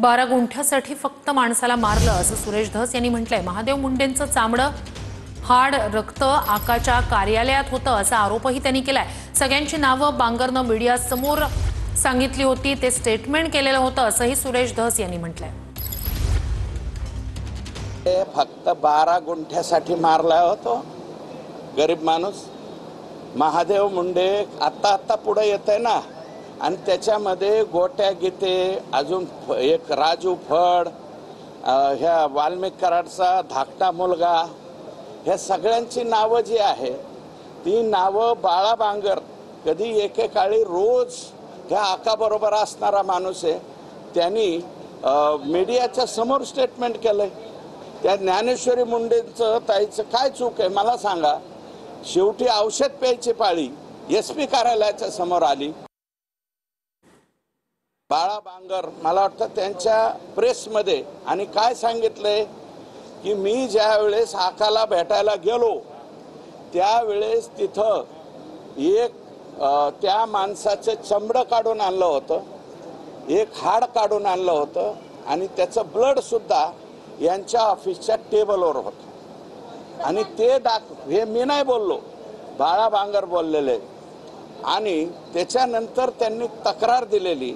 12 गुंठ्यासाठी फक्त माणसाला मारलं असं सुरेश धस यांनी म्हटलंय। महादेव मुंडेंचं चामडं हाड रक्त आकाच्या कार्यालयात होतं असा आरोपही त्यांनी केलाय। सगळ्यांची नावं बांगरनं मीडिया समोर सांगितली होती, ते स्टेटमेंट केलेलं होतं असंही सुरेश धस यांनी म्हटलंय। फक्त 12 गुंठ्यासाठी मारला होतो गरीब माणूस। महादेव मुंडे आता पुढे येतंय ना, आणि त्याच्यामध्ये गोट्या गीते, अजून एक राजू फड, ह्या वाल्मिक कराडचा धाकटा मुलगा, ह्या सगळ्यांची नावं जी आहे ती नावं बाळा बांगर कधी एकेकाळी रोज ह्या आकाबरोबर असणारा माणूस आहे। त्यांनी मीडियाच्या समोर स्टेटमेंट केलंय। त्या ज्ञानेश्वरी मुंडेंचं ताईचं काय चूक आहे मला सांगा। शेवटी औषध प्यायची पाळी SP कार्यालयाच्या समोर आली। बाळा बांगर मला वाटतं त्यांच्या प्रेसमध्ये आणि काय सांगितलंय की मी ज्या वेळेस आकाला भेटायला गेलो त्यावेळेस तिथं एक त्या माणसाचं चमडं काढून आणलं होतं, एक हाड काढून आणलं होतं, आणि त्याचं ब्लड सुद्धा यांच्या ऑफिसच्या टेबलवर होतं। आणि ते हे मी नाही बोललो, बाळा बांगर बोललेले। आणि त्याच्यानंतर त्यांनी तक्रार दिलेली